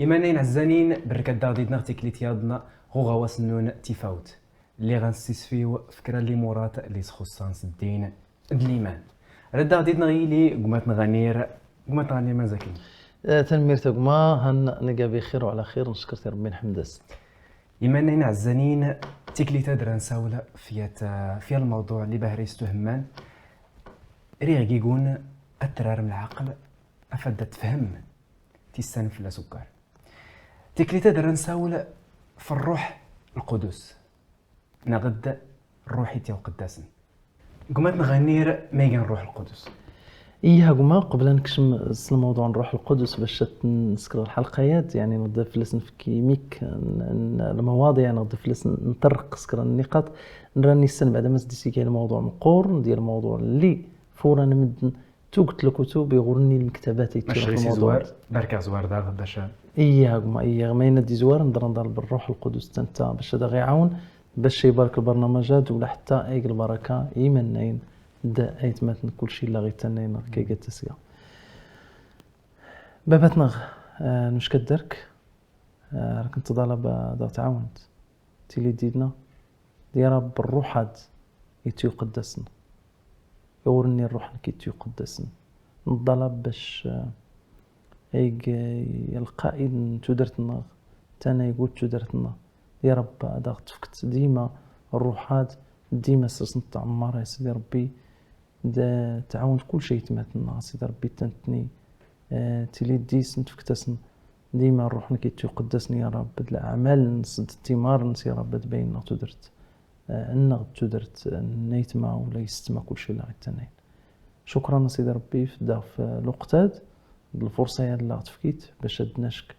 إيمانين عزانين بركة ديدنا تيكليت يادنا غو غواس نون تفاوت اللي غنسيس فيه فكرة اللي مرات اللي تخصانس الدين الإيمان ردا ديدنا غيلي قمات نغنير مزاكين تنمير تقما هن نلقى بخير وعلى خير نشكر ربي نحمدس. إيمانين عزانين تيكليت دران ساولة في الموضوع اللي بهريستو همان ريغ يقول أترار من العقل أفاد تفهم تيستانف لا سكر تكليتا دران ساول في الروح القدس نغد الروحي تيو قداسن قمت نغنير ميغان الروح القدس إيها قما قبل نكشم الموضوع عن الروح القدس باش نسكر الحلقيات يعني نضيف لسن في كيميك المواضيع نضيف لسن نطرق سكر النقاط نراني السن بعد ما سديتي كاين الموضوع مقور ندير الموضوع اللي فورا نمد توقت الكتب يغرني المكتبات يتيروا في الموضوع بركة زوار دا باش إيها قما إيها ما يندي زوار نضرب بالروح القدس تنتا باش هذا غيعاون باش يبارك البرنامجات ولا حتى ايق البركه يمنين دا ايتماتن كل شيء لا غيتنين كي قتسيا باباتنا نش كدرك راك نتطلب دا تعاونت تيلي ديدنا يا رب الروح هاد يتيو قدسنا يورني الروح كي يتيو قدسنا نطلب باش ايق القائد تودرتنا تانا يقول تودرتنا يا رب هذا تفكت ديما الروحات ديما سرسنت تعمر يا سيدي ربي دا تعاون كل شيء تماتنا سيدي ربي تنتني تيلي ديس نتفكتسن ديما الروح كي تقدسني يا رب الاعمال نصد التمار نس يا رب تبين تدرت ان تدرت نيتما ولا يستما كل شيء لا غتنين شكرا سيدي ربي في الوقتات بالفرصه اللي تفكيت باش نشك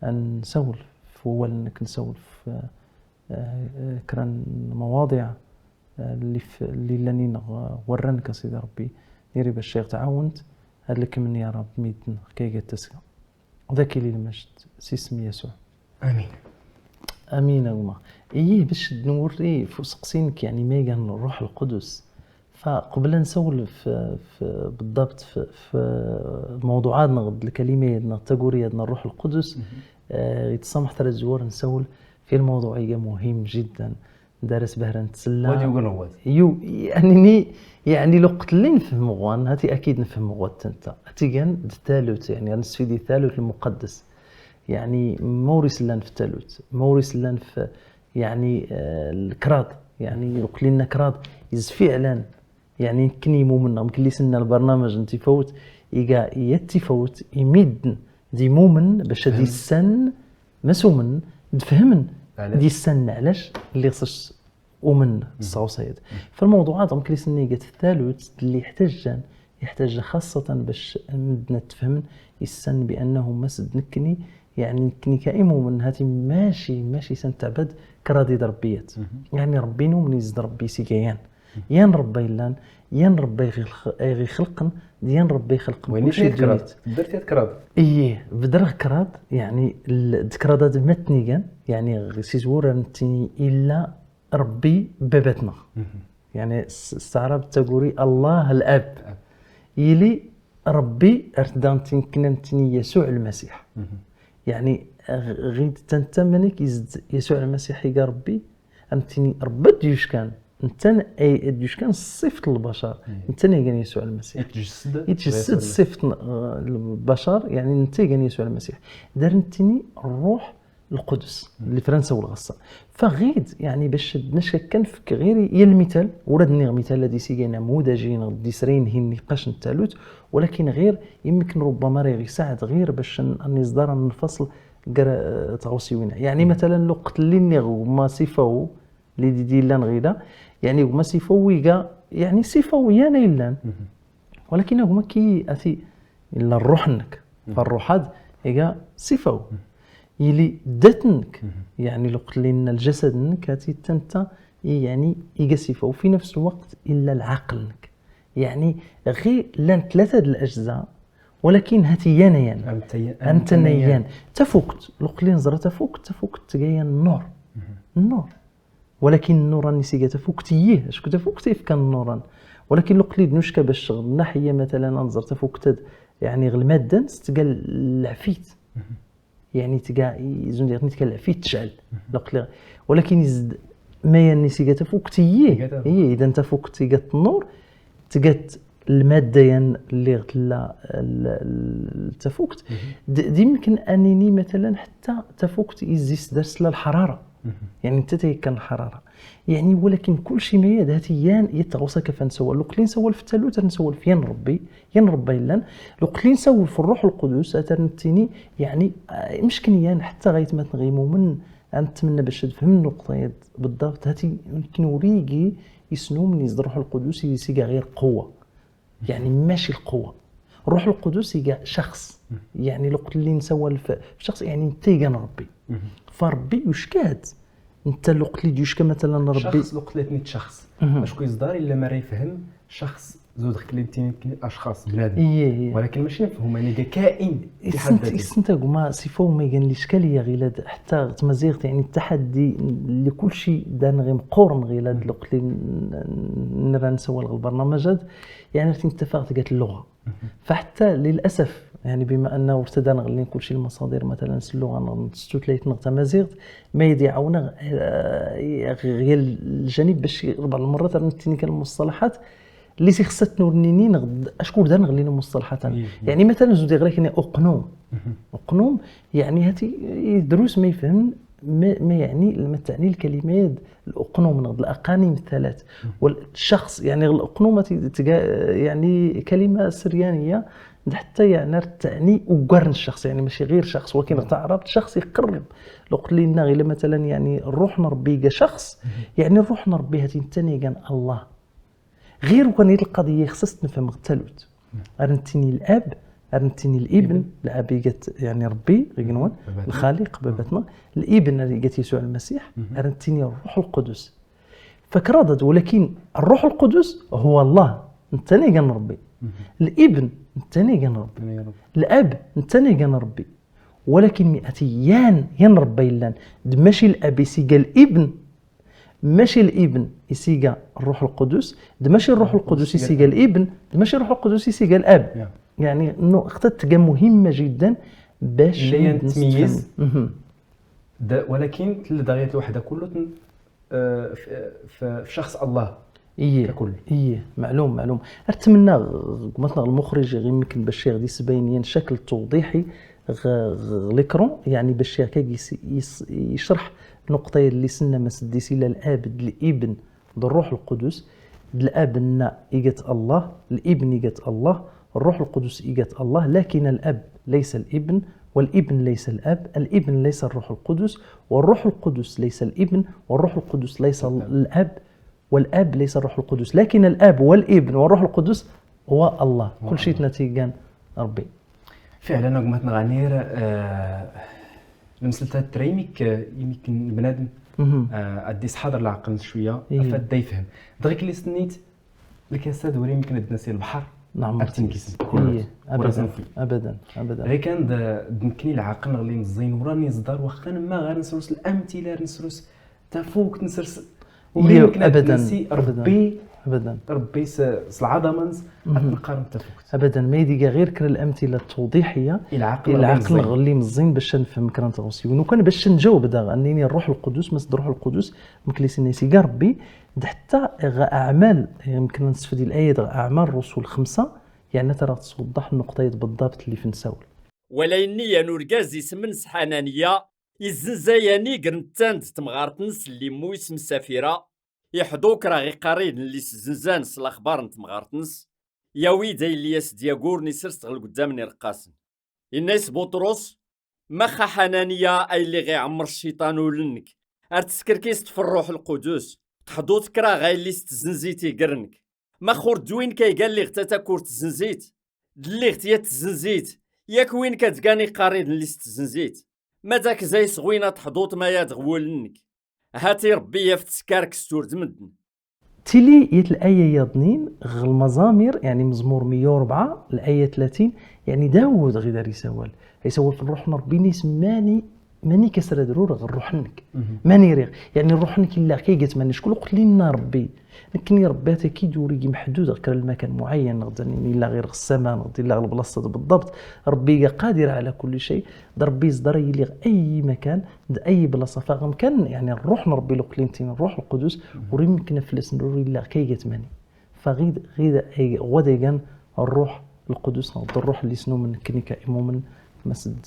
ان نسول فول انك نسولف كران مواضيع اللي لاني ورنك سيدي ربي ديري باش تعاونت هلك من يا رب ميتن كي تسكا ذاك اللي المجد سيسمي يسوع امين امين وما ايه باش نوري فسقسينك يعني ميغان الروح القدس فقبل نسولف بالضبط في موضوعاتنا غد الكلمه التقوريه الروح القدس يتسامح ترى الزوار نسول في الموضوع مهم جدا دارس بهران تسلى ودي يقول هو يعني لو قلت لي نفهم غوان هاتي اكيد نفهم غوات انت هاتي كان الثالوث يعني نسفيدي الثالوث المقدس يعني موريس لان في الثالوث موريس لان في يعني الكراد يعني لو قلت لنا كراد يز فعلا يعني كني مؤمن يمكن لي سنا البرنامج انت فوت يجا يتفوت يمد دي مؤمن باش دي السن مسومن تفهمن دي السن علاش اللي خصش ومن الصوصيد فالموضوعات ممكن لسني قالت الثالث اللي يحتاج خاصه باش مدنا تفهمن السن بانه مسد نكني يعني كني كائم من هاتي ماشي سنتعبد كرادي ربيات يعني ربينو من يزد ربي سيكيان ين ربي لان ين ربي غير خلقن ديان ربي خلق وشي كراد درتي كراد ايه بدره كراد يعني الكرادات متني كان يعني سيزور نتني الا ربي بابتنا يعني استعرب تقولي الله الاب يلي ربي ارتدانتين كنتني يسوع المسيح يعني غيد تنتمنك يسوع المسيح يا ربي انتني ربت يوش كان انت اي دوش كان صفه البشر انت كان يسوع المسيح يتجسد صفه البشر يعني انت كان يسوع المسيح درنتني الروح القدس اللي فرنسا والغصه فغيد يعني باش نشك كنفك غير يا المثال وردني مثال الذي سي نموذجين ديسرين هي النقاش الثالث ولكن غير يمكن ربما غير يساعد غير باش نصدر الفصل تغوسيونا يعني مثلا لو قتلني وما صفه اللي دي لان غيدا يعني هما سيفويغا يعني سيفويانا إلا ولكن هما كي أثي إلا الروحنك فالروحات هي سيفو يلي داتنك يعني لو قلت لنا الجسد نك هاتي تنتا يعني إيجا سيفو وفي نفس الوقت إلا العقلك يعني غير لان ثلاثة الأجزاء ولكن هاتي يانيان أنت نيان تفوكت لو قلت لنا نزرة تفوكت تجايا النور ولكن النور النسيجة تفوكتيه اش كنت فوكتي كان النوران ولكن لو قليد نشكا باش شغل الناحيه مثلا انظر تفوكت يعني غير الماده تقال العفيت يعني تلقى يزون ديال نتكلم فيه تشعل ولكن يزد ما يعني سيغا فوقتيه هي اذا انت فوقتي قات النور تقات الماده اللي غتلا تفوقت دي يمكن انني مثلا حتى تفوقت يزيس درس الحراره يعني انت كان الحراره يعني ولكن كل شيء ما ذاتيا يتغوص كيف نسول لو قلت نسول في الثالوث نسول في ين ربي لان لو قلت نسول في الروح القدس اترنتيني يعني مشكنيان حتى غايه ما تغيموا من نتمنى باش تفهم النقطه بالضبط هاتي يمكن وريقي يسنو من يصدر الروح القدس يسيقى غير قوه يعني ماشي القوه الروح القدس يقى شخص يعني لو قلت لي نسول في شخص يعني انت ربي فربي يشكاد انت لو قلت لي يشكى مثلا ربي شخص لو قلت لي شخص باش كيصدر الا ما يفهم شخص زود كلمتين اشخاص بنادم ولكن ماشي نفهم يعني كائن في حد ذاته انت ما صفو ما كان الاشكاليه غير حتى تمازيغت يعني التحدي لكل شيء دان غير مقورن غير لو قلت لي نرى نسوى البرنامج يعني اتفقت قالت اللغه فحتى للاسف يعني بما انه ارتدى نغلين كل شيء المصادر مثلا اللغه نستوتليت نغتا مازيغت ما يديعونا غير الجانب باش بعض المرات نتيني كان المصطلحات اللي خصها تنورنيني نغد اشكون دا نغلينا مصطلحات يعني مثلا زود غير كاين اقنوم يعني هاتي دروس ما يفهم ما يعني ما تعني الكلمات الاقنوم نغد الاقانيم الثلاث والشخص يعني الاقنوم يعني كلمه سريانيه حتى يعني تعني وقرن الشخص يعني ماشي غير شخص ولكن تعرفت شخص يقرب لو قلت لنا غير مثلا يعني الروح نربي شخص يعني الروح نربي هاتي ثاني كان الله غير وكان القضيه خصص نفهم الثالوث ارنتيني الاب ارنتيني الابن الاب قالت يعني ربي غينوان الخالق بابتنا الابن اللي قالت يسوع المسيح ارنتيني الروح القدس فكرادت ولكن الروح القدس هو الله ثاني كان ربي الابن ثاني كان ربي الاب ثاني كان ربي ولكن مئتيان ينربي لان ماشي الاب يسيقى الابن ماشي الابن يسيقى الروح القدس ماشي الروح القدس يسيقى الابن ماشي الروح القدس يسيقى الاب يعني انه اختت مهمه جدا باش نتميز ولكن دغيا الوحده كله في شخص الله ككل معلوم اتمنى مثلا المخرج غير يمكن باش يغدي يبين شكل توضيحي ليكرون يعني باش يشرح نقطه اللي سنا ما سديسي لا الاب الابن الروح القدس الاب ايجت الله الابن ايجت الله الروح القدس ايجت الله لكن الاب ليس الابن والابن ليس الاب الابن ليس الروح القدس والروح القدس ليس الابن والروح القدس ليس الاب والاب ليس الروح القدس لكن الاب والابن والروح القدس هو الله كل شيء نتيجه ربي فعلا قمت نغانير المسلسل تريميك يمكن بنادم اديس حاضر العقل شويه فدا يفهم دغيك اللي سنيت لك استاذ وري يمكن الناس البحر نعم ابدا غير كان يمكن العقل غلي مزين وراني صدر واخا ما غير نسرس الامثله نسرس تفوق نسرس ويمكن ربي العظمه نقارن تفوق ابدا ما يديك غير كر الامثله التوضيحيه العقل غلي مزين باش نفهم كران تغوسيون وكان باش نجاوب دا انني الروح القدس مس الروح القدس مكليس الناس ربي حتى اعمال يمكن نستفيد الايه اعمال الرسل 5 يعني ترى توضح النقطه بالضبط اللي في نساول وليني نورغازي سمن سحانانيه يزنزاياني قرنتاند تمغارتنس اللي مو اسم السفيره يحضوك راه غي قارين اللي سزنزان الاخبار نتمغارتنس يا ويدا اللي يسدياغور نسرست غل قدامني رقاسن الناس بطرس مخا حنانيه اي اللي غي عمر الشيطان ولنك ارتسكركيست في الروح القدس تحضوت كرا غاي اللي ستزنزيتي قرنك ما خوردوين كي قال لي غتا تاكور تزنزيت دلي غتيا تزنزيت ياك وين كتقاني قارين اللي ستزنزيت ما داك زي صغوينه تحضوت ما يدغولنك هاتي ربي يفتسكارك ستورد مدن تيلي يت الآية يضنين المزامير يعني مزمور 104 الآية 30 يعني داود غير يسول في الروح ربي سماني ماني كسر ضروري غير روحنك ماني ريغ يعني روحنك الا كيقات ماني شكون قلت لنا ربي لكن رباتك كي دوري محدود غير المكان معين غدا الا غير السماء غادي الا البلاصه بالضبط ربي قادر على كل شيء ربي يصدر يلي اي مكان اي بلاصه فغمكن يعني الروح ربي لو قلنتين الروح القدس وريمك نفلس نوري الا كيقات ماني فغيد غدا كان الروح القدس الروح اللي سنو من كنيكا مؤمن مسد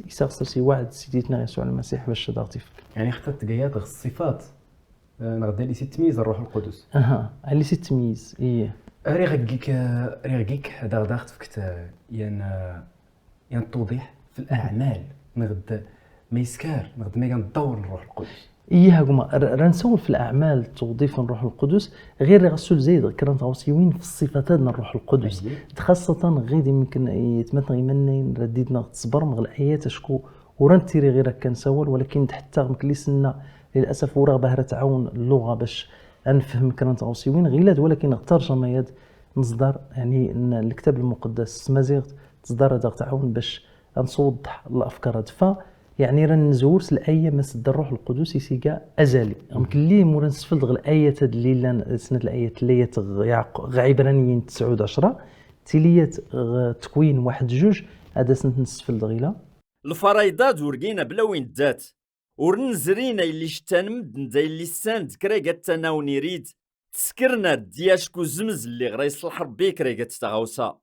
يسغسر سي واحد سيديتنا يسوع المسيح باش تغطيفك يعني اخترت قياد الصفات نغدا لي تميز الروح القدس على سي تمييز ايه ريغيك هذا غداخت فيك ين توضيح في الاعمال نغد ما يسكار نغد ما كندور الروح القدس ايه هكما رنسول في الاعمال توظيف الروح القدس غير غسول زيد كران توصيوين في الصفات ديال الروح القدس خاصه غير يمكن يتمثل يمنين رديدنا تصبر مغ الايات اشكو ورنتيري غير كنسول ولكن حتى مكليسنا للاسف وراه باه تعاون اللغه باش نفهم كران توصيوين غيلاد ولكن الترجمه نصدر يعني الكتاب المقدس مازيغ تصدر هذا تعاون باش نوضح الافكار هاد يعني رنزور الايه مسد الروح القدس يسيقا ازلي يمكن لي مورا نسفلد الايه اللي لان سنه الايه اللي عبرانيين 9 تيليات تكوين 1 2 هذا سنه نسفلد غيلا الفرايضات ورقينا بلا وين دات ورنزرينا اللي شتانمد ندا اللي ساند كريقة تناوني ريد تسكرنا دياشكو زمز اللي غرا يصلح ربي كريقة تغاوسا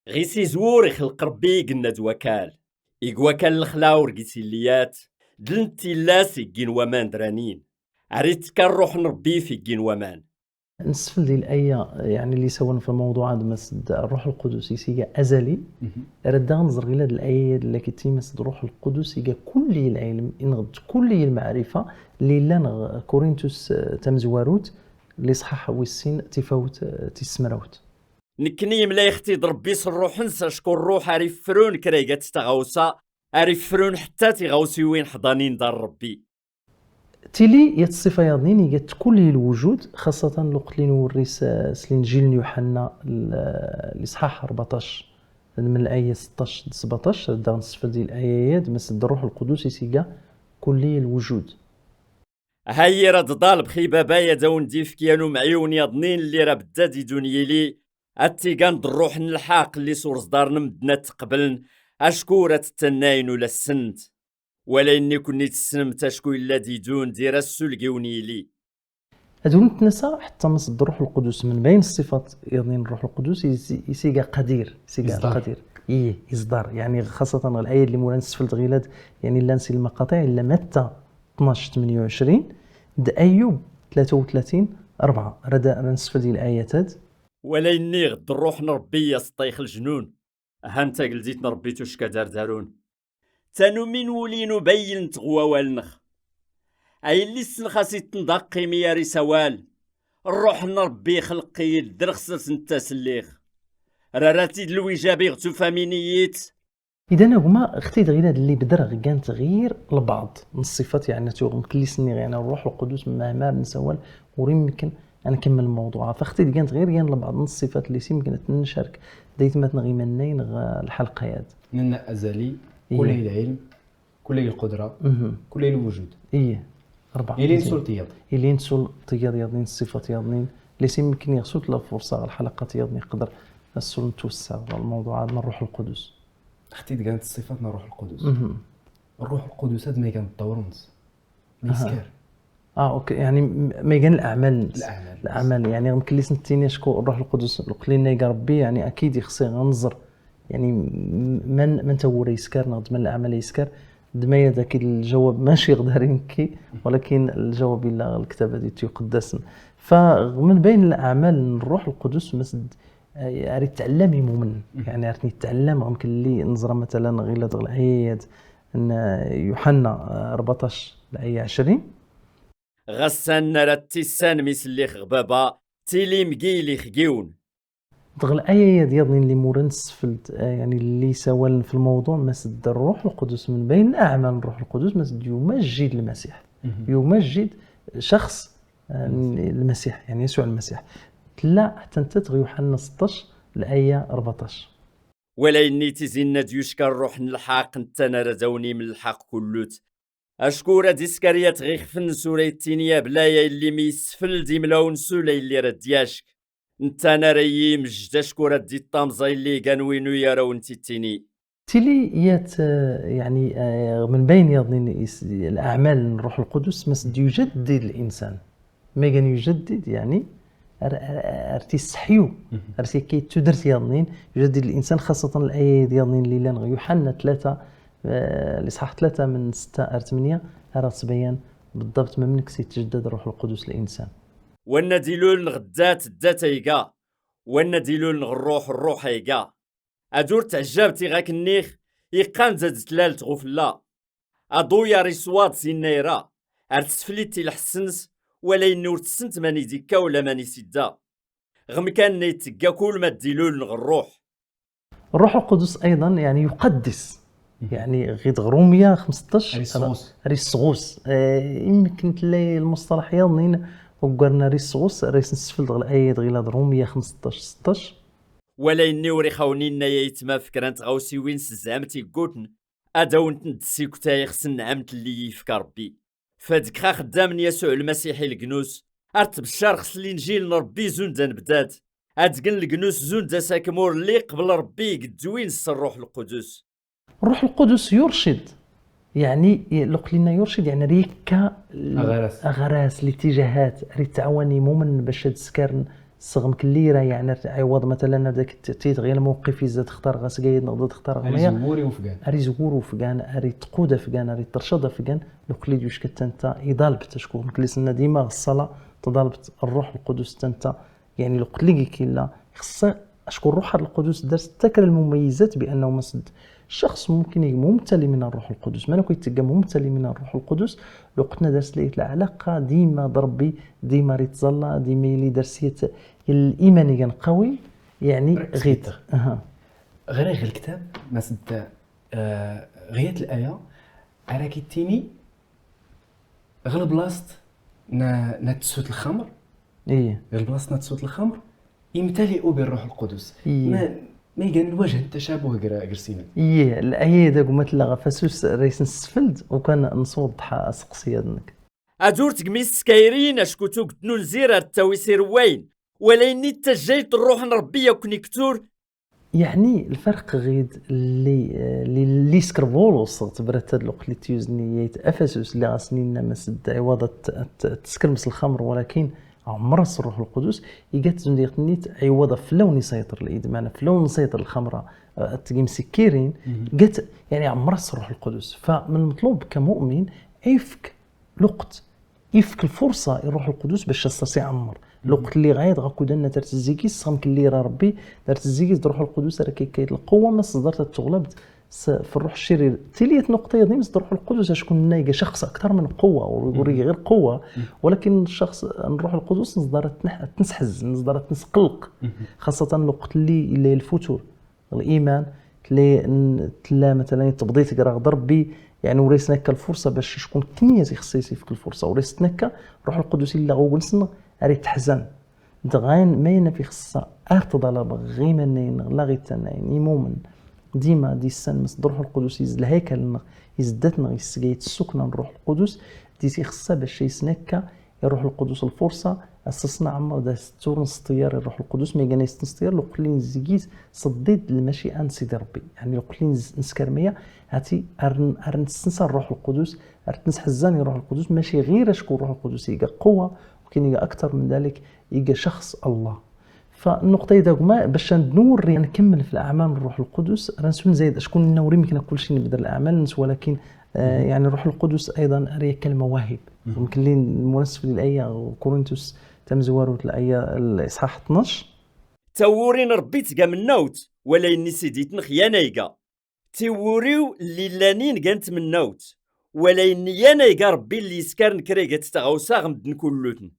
غيسي زور يخلق ربي قلنا دوكال إيقوا كان الخلاور قيسيليات دلنتي لاس يقين ومان درانين عريت كان روح نربي في يقين ومان نسفل دي الآية يعني اللي سوون في الموضوع هذا مسد الروح القدس يسيقى أزلي رد نظر إلى الآية اللي كتي مسد الروح القدس يقى كل العلم إنغد كل المعرفة اللي لان كورنثوس تمزواروت اللي صحح ويسين تفوت تسمروت نكني ملا يختي ضربي الروح نسى شكون الروح عارف فرون كريقة تغاوسا عارف فرون حتى تغاوسي وين حضانين دار ربي تيلي يتصفى يضنين يجت كل الوجود خاصة لوقت لين وريس سلينجيل يوحنا الإصحاح 14 من الآية 16 17 دا نصفر ديال الآيات مسد الروح القدس يسيقا كل الوجود هاي راه ضال بخيبة بايا داون ديف كيانو معيون يضنين اللي راه بدادي دونيلي التيقان الروح الحاق اللي صور صدارنا مدنا تقبلن اشكورة التناين ولا السنت ولا اني كنت تسنمت اشكو الا ديدون دير السلقوني لي هادو نتنسى حتى مصد الروح القدس من بين الصفات يضين الروح القدس يسيقا قدير يسيقا قدير يصدر يعني خاصة الآية اللي مولا نسفلت غيلاد يعني لا نسي المقاطع إلا متى 12 28 د أيوب 33 4 ردا نسفل ديال الآيات هاد ولا اني غد الروح نربي يا سطيخ الجنون هانتا قلتيت نربيتو شكا دارون تانو من ولينو بين تغوا والنخ اي اللي سنخاسي تندقي مياري سوال الروح نربي خلقي درخصص نتا سليخ راراتي دلوي جابي غتو فامينييت اذا هما اختي غير اللي بدر كان تغيير البعض من الصفات يعني تو مكليسني يعني الروح القدس مهما نسوال ويمكن انا نكمل الموضوع فاختي كانت غير كان البعض من الصفات اللي يمكن نشارك ديت ما تنغي منين الحلقه هاد لنا ازلي كل العلم كل القدره كل الوجود 4 الين سلطيات الين سلطيات يضنين الصفات يضنين اللي يمكن يغسل لا فرصه الحلقه يضني يقدر السل نتوسع الموضوع هذا الروح القدس اختي كانت صفاتنا الروح القدس الروح القدس هذا ما كان الدورنس ما يسكر اوكي يعني ما كان الاعمال يعني يمكن لي سنتيني شكون الروح القدس قلنا يا ربي يعني اكيد يخصي غنظر يعني من توري يسكر نض من الاعمال يسكر دمية ذاك الجواب ماشي غدارينكي ولكن الجواب الا الكتاب هذه تقدسن فمن بين الاعمال الروح القدس مسد يعني تعلمي مؤمن يعني عرفتني تعلم يمكن لي نظره مثلا غير هاد الايات ان يوحنا 14 الايه 20 غسان راتيسان مثل غبابا تيلي مقيلي خقيون دغ الايه ديالني اللي مورنس في يعني اللي سوال في الموضوع مسد الروح القدس من بين اعمال الروح القدس مسد يمجد المسيح يمجد شخص المسيح يعني يسوع المسيح لا حتى انت يوحنا 16 الايه 14 ولا اني تزين ديوشكا الروح نلحق انت نرزوني من الحق كلوت اشكورا ديسكاريات غير خفن سوري التينية بلايا اللي ميسفل دي ملاون سولا اللي راه دياشك انت انا رايي مجد اشكورا دي الطامزة اللي كانوينو يراو انت التيني تيلي يات يعني من بين يظن الأعمال الروح القدس مسد يجدد الإنسان ما كان يجدد يعني ارتي صحيو ارتي كي تدرت يظنين يجدد الإنسان خاصة الآية ديال اللي لان يوحنا 3 الإصحاح 3 من 6 إلى 8 راه تبين بالضبط ما منك سيتجدد الروح القدس الإنسان وانا ديلول غدات الداتيقا وانا ديلول الروح هيقا ادور تعجبتي غاك النيخ يقان زاد تلال تغفلا ادو يا ريسواد سينيرا ارتسفليتي الحسنس ولا ينور تسنت ماني ديكا ولا ماني سيدا غم كان نيتقا كل ما ديلول الروح الروح القدس أيضا يعني يقدس يعني غير رومية 15 ريسغوس يمكن تلاقي المصطلح يظنين وقرنا ريسغوس ريس نسفل دغ الآية غير رومية 15 16 ولا يني وري خاونينا يا يتما فكرانت غاوسي وين سزعمتي قوتن اداونت ندسيكو تاي خصن عمت اللي يفكر ربي فادك خا خدام يسوع المسيحي الكنوس ارت بشار خص الانجيل ربي زوندان بدات ادكن الكنوس زوندا ساكمور اللي قبل ربي قدوين الروح القدس الروح القدس يرشد يعني لو قلنا يرشد يعني ريكا اغراس الاتجاهات ريت تعاوني مؤمن باش تسكرن صغم كليره يعني عوض مثلا داك التيت غير الموقف اذا تختار غاس قايد نقدر تختار غنيه اري زغور وفقان اري تقوده فقان اري ترشد فقان لو قليت واش كنت يضالب تشكون مكلسنا ديما الصلاه تضالبت الروح القدس تنت يعني لو قليكي كلا خص اشكون الروح القدس درس تكر المميزات بانه مسد الشخص ممكن يكون ممتلئ من الروح القدس ما كيتلقى ممتلئ من الروح القدس لو قلنا درس ليه العلاقه ديما ضربي ديما ريتزلا ديما لي درسيت الايمان كان قوي يعني غيت غير الكتاب ما سد غيت الايه على كيتيني غير بلاصت نتسوت الخمر ايه غير بلاصت نتسوت الخمر يمتلئوا بالروح القدس ما يقال الوجه التشابه قرسينا الايه داك مثلا غفاسوس ريس نسفلد وكان نصوض سقسيه دنك ادور تقميس سكايرين اشكوتو قدنو نزير التويسير وين ولا اني تجيت الروح ربي كونيكتور يعني الفرق غيد اللي سكربولوس تبرت هاد الوقت اللي تيوزنيات افسوس اللي غاسنين مسد عوضه تسكرمس الخمر ولكن عمر الروح القدس يجات زنديق نيت عوضه فلون يسيطر الادمان فلون يسيطر الخمره تقيم سكيرين جات يعني عمر الروح القدس فمن المطلوب كمؤمن يفك الوقت يفك الفرصه الروح القدس باش يستطيع عمر الوقت اللي غايد غاكو دنا درت الزيكيس صام كلي ربي درت الزيكيس الروح القدس راه كيكايد القوه ما صدرت تغلبت في الروح الشرير تليت نقطه يضيم الروح القدس شكون نايقه شخص اكثر من قوه ويقول غير قوه ولكن الشخص الروح القدس نصدر تنسحز نصدر تنسقلق خاصه الوقت اللي الفتور الايمان تلا مثلا تبضيت كرا ضربي يعني وريسناك الفرصه باش شكون كنيز يخصيسي في الفرصه وريسناك الروح القدس الا غولسنا اري تحزن دغاين ماين في خصها ارتضل غيما لا غيتناين مؤمن ديما دي السن مس الروح القدس يز الهيكل يزدتنا يسقيت السكن الروح القدس دي خصها باش يسنك الروح القدس الفرصه اسسنا عمر دا ستور نستير الروح القدس ما كان يستنستير لو قلين زيكيز صديد المشيئه نسيدي ربي يعني لو قلين نسكرميه هاتي ارن تنسى الروح القدس ارتنس حزاني الروح القدس ماشي غير اشكو الروح القدس يلقى قوه وكاين يلقى اكثر من ذلك يلقى شخص الله فالنقطه داك ما باش نوري يعني نكمل في الاعمال الروح القدس رانسون زايد شكون نوري يمكن كل شيء نبدا الاعمال ولكن يعني الروح القدس ايضا راه كالمواهب يمكن لي المناسب للايه كورنثوس تمزوارو الايه الاصحاح 12 تورين ربي تقا من نوت ولا اني سيديت نخيانيقا توريو اللي لانين كانت من نوت ولا اني يانيقا ربي اللي يسكرن كريقات تغوصا غمدن كلوتن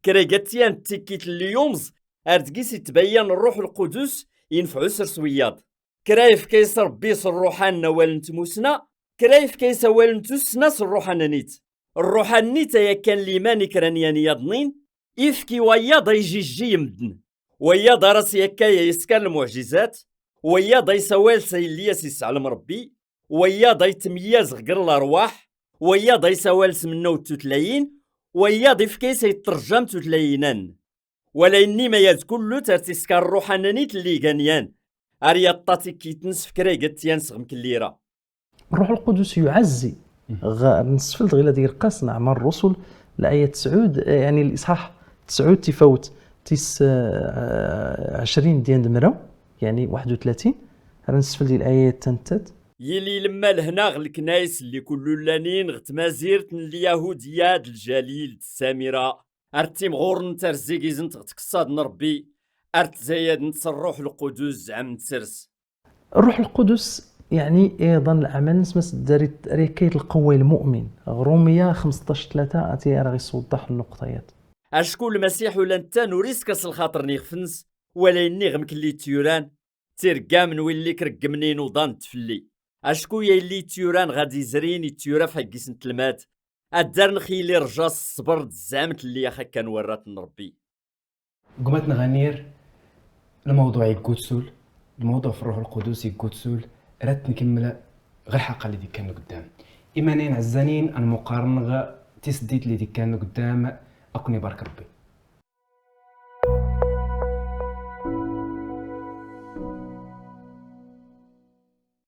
كريقات تيان تيكيت اليومز اردقيس تبين الروح القدس ينفعو سرسوياد كرايف كيس ربي الروحان والنتموسنا كرايف كيس والنتوسنا الروحان نيت الروحان نيت يا كان ليماني كرانياني يضنين إفكي وياضا يجي يمدن وياضا راسي يكايا يسكن المعجزات وياضا يسوال سيلياس يسعلم ربي وياضا يتمياز غير الأرواح ويا ضي سوالس منو التوتلاين ويا ضيف كيس يترجم توتلاينان ولا إني ما يذكر ترتيسكا الروحانانيت اللي غانيان أريا الطاتي كي تنسف كرايقات ينسغم كليرا. الروح القدس يعزي نسفلت غير ديال قاس نعمر الرسل الآية 9 يعني الإصحاح 9 تفوت 20 ديال دمرة يعني 31 نسفل ديال الآية تنتات يلي لما لهنا الكنايس اللي كل لانين غتمازيرت اليهودية الجليل السامرة ارتيم غور نترزيكيزن تقصاد نربي ارت زايد نتصرح القدس زعم نتسرس. الروح القدس يعني ايضا العمل نسمس دارت ركايه القوي المؤمن رومية 15:3 اتي راه يوضح النقطيات. اشكون المسيح ولا انت نوريس كاس الخاطر نيغفنس ولا اني غمكلي تيوران تيرقا من ويلي كرقمني نوضان تفلي اشكو يا اللي تيوران غادي زرين يتيورا فحقيس نتلمات الدار نخيلي رجا الصبر زعمت اللي يا كان ورات نربي. قمت نغنير الموضوع يقوتسول الموضوع في الروح القدس يقوتسول رات نكمل غير حقا اللي كان قدام ايمانين عزانين المقارنه تسديت اللي كان قدام اكوني بارك ربي.